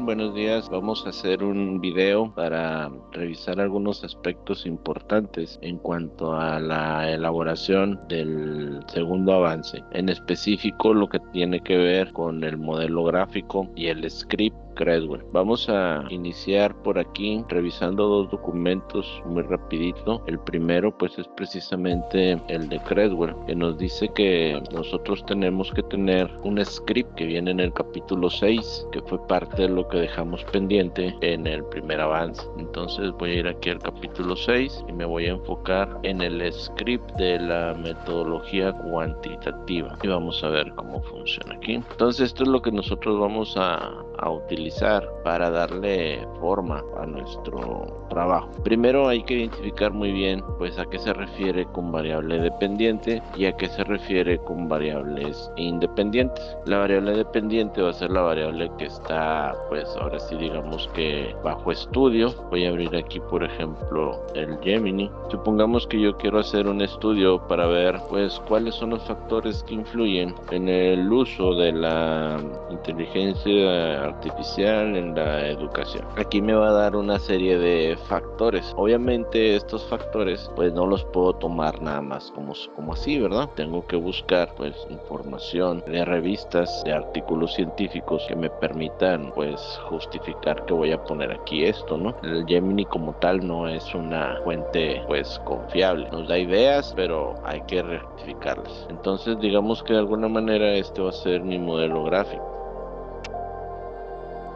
bien, buenos días. Vamos a hacer un video para revisar algunos aspectos importantes en cuanto a la elaboración del segundo avance. En específico, lo que tiene que ver con el modelo gráfico y el script Creswell. Vamos a iniciar por aquí revisando dos documentos muy rapidito. El primero pues es precisamente el de Creswell, que nos dice que nosotros tenemos que tener un script que viene en el capítulo 6, que fue parte de lo que dejamos pendiente en el primer avance. Entonces voy a ir aquí al capítulo 6 y me voy a enfocar en el script de la metodología cuantitativa y vamos a ver cómo funciona aquí. Entonces esto es lo que nosotros vamos a utilizar para darle forma a nuestro trabajo. Primero hay que identificar muy bien pues a qué se refiere con variable dependiente y a qué se refiere con variables independientes. La variable dependiente va a ser la variable que está pues ahora sí digamos que bajo estudio. Voy a abrir aquí por ejemplo el Gemini. Supongamos que yo quiero hacer un estudio para ver pues cuáles son los factores que influyen en el uso de la inteligencia artificial en la educación. Aquí me va a dar una serie de factores. Obviamente estos factores pues no los puedo tomar nada más como así, ¿verdad? Tengo que buscar pues información de revistas, de artículos científicos que me permitan pues justificar que voy a poner aquí esto, ¿no? El Gemini como tal no es una fuente pues confiable. Nos da ideas, pero hay que rectificarlas. Entonces digamos que de alguna manera este va a ser mi modelo gráfico.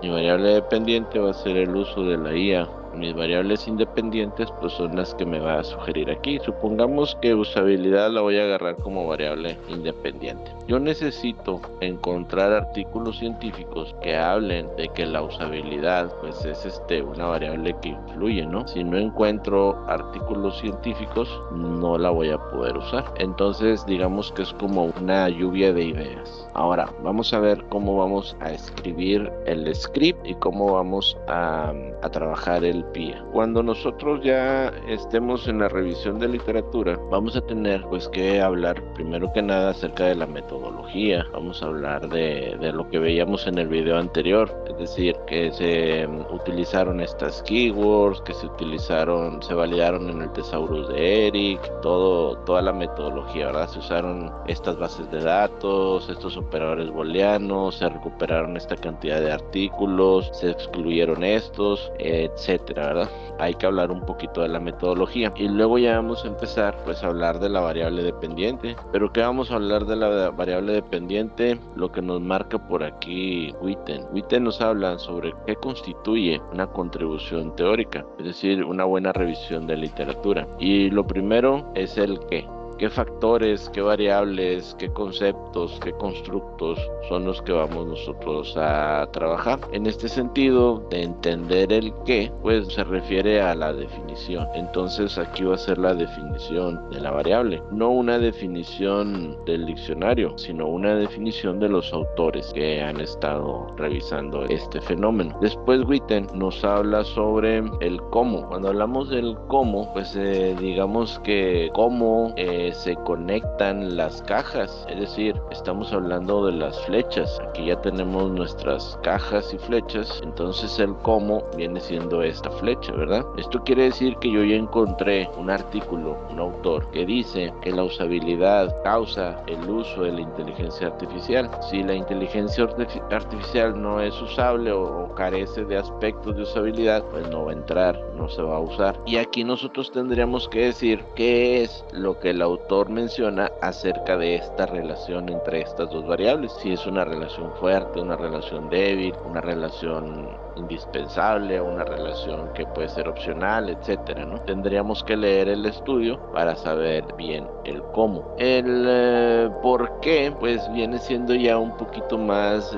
Mi variable dependiente va a ser el uso de la IA. Mis variables independientes pues son las que me va a sugerir aquí. Supongamos que usabilidad la voy a agarrar como variable independiente. Yo necesito encontrar artículos científicos que hablen de que la usabilidad pues es una variable que influye, ¿no? Si no encuentro artículos científicos no la voy a poder usar. Entonces digamos que es como una lluvia de ideas. Ahora vamos a ver cómo vamos a escribir el script y cómo vamos a trabajar el PIA. Cuando nosotros ya estemos en la revisión de literatura, vamos a tener pues que hablar primero que nada acerca de la metodología. Vamos a hablar de lo que veíamos en el video anterior, es decir, que se utilizaron estas keywords, que se validaron en el Thesaurus de Eric, toda la metodología, ¿verdad? Se usaron estas bases de datos, estos operadores booleanos, se recuperaron esta cantidad de artículos, se excluyeron estos, etcétera, ¿verdad? Hay que hablar un poquito de la metodología y luego ya vamos a empezar pues a hablar de la variable dependiente. Pero ¿qué vamos a hablar de la variable dependiente? Lo que nos marca por aquí Witten. Witten nos habla sobre qué constituye una contribución teórica, es decir, una buena revisión de literatura. Y lo primero es el qué. ¿Qué factores, qué variables, qué conceptos, qué constructos son los que vamos nosotros a trabajar? En este sentido, de entender el qué, pues se refiere a la definición. Entonces aquí va a ser la definición de la variable, no una definición del diccionario, sino una definición de los autores que han estado revisando este fenómeno. Después Witten nos habla sobre el cómo. Cuando hablamos del cómo, pues digamos que cómo se conectan las cajas, es decir, estamos hablando de las flechas. Aquí ya tenemos nuestras cajas y flechas, entonces el cómo viene siendo esta flecha, ¿verdad? Esto quiere decir que yo ya encontré un artículo, un autor que dice que la usabilidad causa el uso de la inteligencia artificial. Si la inteligencia artificial no es usable o carece de aspectos de usabilidad, pues no va a entrar, no se va a usar. Y aquí nosotros tendríamos que decir qué es lo que el autor menciona acerca de esta relación entre estas dos variables. Si es una relación fuerte, una relación débil, una relación indispensable, una relación que puede ser opcional, etcétera, ¿no? Tendríamos que leer el estudio para saber bien el cómo. El por qué, pues viene siendo ya un poquito más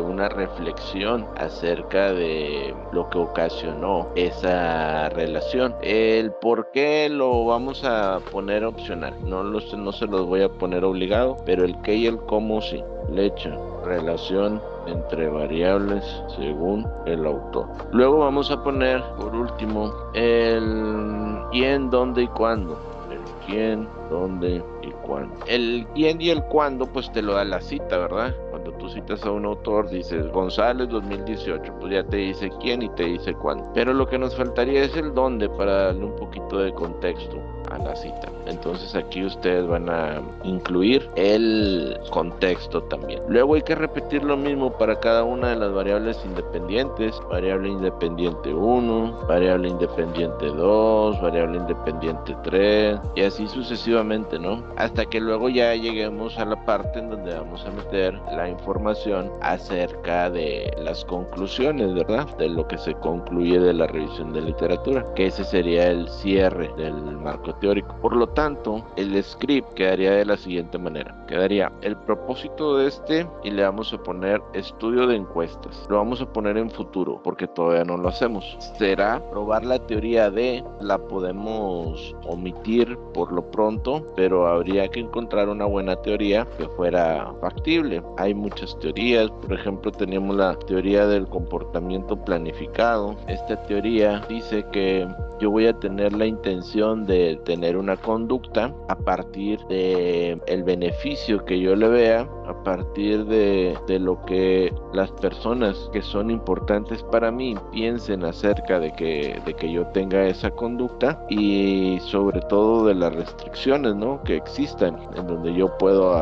una reflexión acerca de lo que ocasionó esa relación. El por qué lo vamos a poner opcional, no se los voy a poner obligado, pero el qué y el cómo sí. Leche, relación entre variables según el autor. Luego vamos a poner por último el quién, dónde y cuándo. El quién, dónde y cuándo. El quién y el cuándo pues te lo da la cita, ¿verdad? Cuando tú citas a un autor dices González 2018, pues ya te dice quién y te dice cuándo. Pero lo que nos faltaría es el dónde para darle un poquito de contexto a la cita. Entonces aquí ustedes van a incluir el contexto también. Luego hay que repetir lo mismo para cada una de las variables independientes. Variable independiente 1, variable independiente 2, variable independiente 3 y así sucesivamente, ¿no? Hasta que luego ya lleguemos a la parte en donde vamos a meter la información acerca de las conclusiones, ¿verdad? De lo que se concluye de la revisión de literatura, que ese sería el cierre del marco teórico. Por lo tanto, el script quedaría de la siguiente manera. Quedaría el propósito de y le vamos a poner estudio de encuestas. Lo vamos a poner en futuro porque todavía no lo hacemos. Será probar la teoría de, la podemos omitir por lo pronto, pero habría que encontrar una buena teoría que fuera factible. Hay muchas teorías, por ejemplo teníamos la teoría del comportamiento planificado. Esta teoría dice que yo voy a tener la intención de tener una conducta a partir de el beneficio que yo le vea, a partir de lo que las personas que son importantes para mí piensen acerca de que yo tenga esa conducta y sobre todo de las restricciones, ¿no?, que existan en donde yo puedo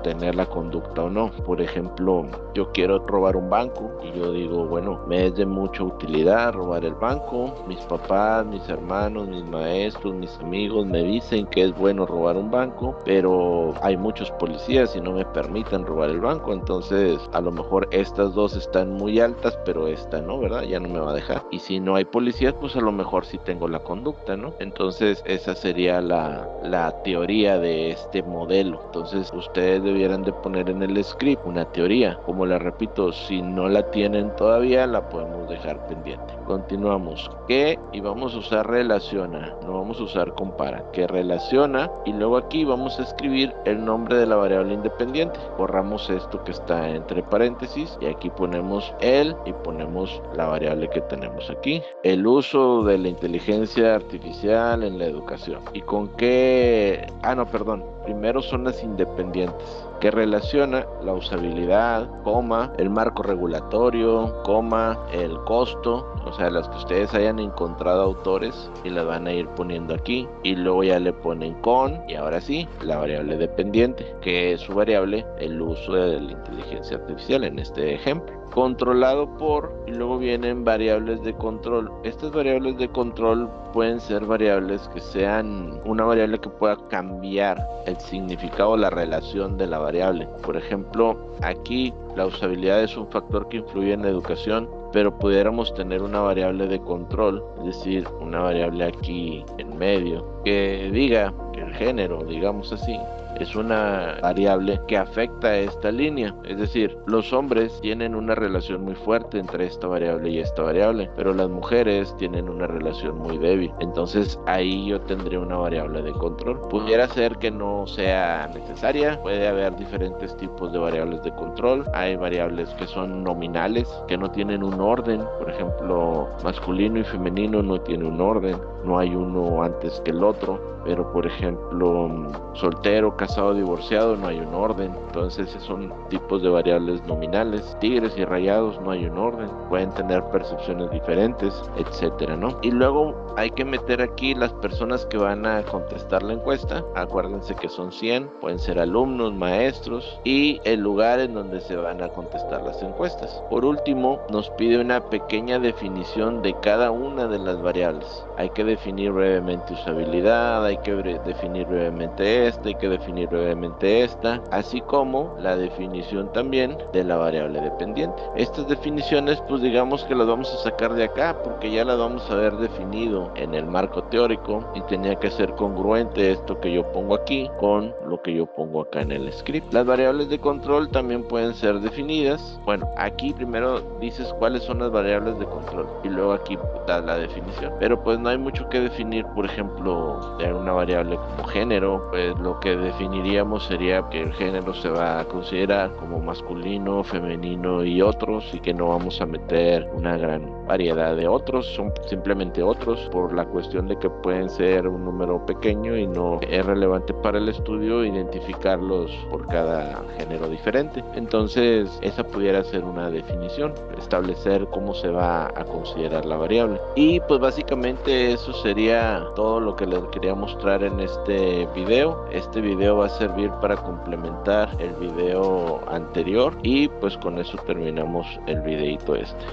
tener la conducta o no. Por ejemplo, yo quiero robar un banco y yo digo, bueno, me es de mucha utilidad robar el banco, mis papás, mis hermanos, mis maestros, mis amigos me dicen que es bueno robar un banco, pero hay muchos policías y no me permiten robar el banco, entonces a lo mejor estas dos están muy altas, pero esta no, ¿verdad? Ya no me va a dejar. Y si no hay policías, pues a lo mejor sí tengo la conducta, ¿no? Entonces esa sería la teoría de este modelo. Entonces ustedes debieran de poner en el script una teoría. Como la repito, si no la tienen todavía, la podemos dejar pendiente. Continuamos. ¿Qué? Y vamos a usar relaciona, no vamos a usar compara. Que relaciona y luego aquí vamos a escribir el nombre de la variable independiente. Borramos esto que está entre paréntesis y aquí ponemos el y ponemos la variable que tenemos aquí. El uso de la inteligencia artificial en la educación. ¿Y con qué? No, perdón. Primero son las independientes, que relaciona la usabilidad, coma, el marco regulatorio, coma, el costo, o sea, las que ustedes hayan encontrado autores y las van a ir poniendo aquí y luego ya le ponen con y ahora sí, la variable dependiente, que es su variable, el uso de la inteligencia artificial en este ejemplo. Controlado por, y luego vienen variables de control. Estas variables de control pueden ser variables que sean una variable que pueda cambiar el significado o la relación de la variable. Por ejemplo, aquí la usabilidad es un factor que influye en la educación, pero pudiéramos tener una variable de control, es decir, una variable aquí en medio, que diga que el género, digamos así, es una variable que afecta a esta línea, es decir, los hombres tienen una relación muy fuerte entre esta variable y esta variable, pero las mujeres tienen una relación muy débil, entonces ahí yo tendré una variable de control. Pudiera ser que no sea necesaria, puede haber diferentes tipos de variables de control, hay variables que son nominales, que no tienen un orden, por ejemplo, masculino y femenino no tiene un orden, no hay uno antes que el otro, pero por ejemplo, soltero, casado, divorciado, no hay un orden. Entonces son tipos de variables nominales. Tigres y rayados no hay un orden, pueden tener percepciones diferentes, etcétera, ¿no? Y luego hay que meter aquí las personas que van a contestar la encuesta. Acuérdense que son 100, pueden ser alumnos, maestros y el lugar en donde se van a contestar las encuestas. Por último, nos pide una pequeña definición de cada una de las variables. Hay que definir brevemente usabilidad, hay que definir brevemente esta, hay que definir brevemente esta, así como la definición también de la variable dependiente. Estas definiciones, pues digamos que las vamos a sacar de acá porque ya las vamos a haber definido en el marco teórico y tenía que ser congruente esto que yo pongo aquí con lo que yo pongo acá en el script. Las variables de control también pueden ser definidas. Bueno, aquí primero dices cuáles son las variables de control y luego aquí das la definición, pero pues no hay mucho que definir. Por ejemplo, de una variable como género, pues lo que define definiríamos sería que el género se va a considerar como masculino, femenino y otros, y que no vamos a meter una gran variedad de otros, son simplemente otros, por la cuestión de que pueden ser un número pequeño y no es relevante para el estudio identificarlos por cada género diferente. Entonces esa pudiera ser una definición, establecer cómo se va a considerar la variable. Y pues básicamente eso sería todo lo que les quería mostrar en este video. Este video va a servir para complementar el video anterior y pues con eso terminamos el videito este.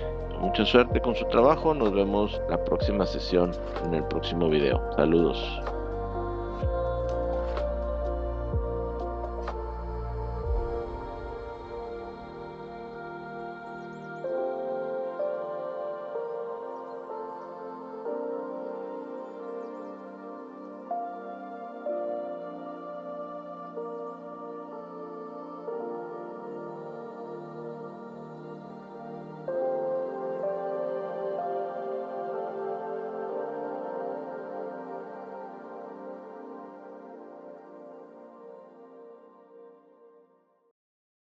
Mucha suerte con su trabajo, nos vemos la próxima sesión en el próximo video. Saludos.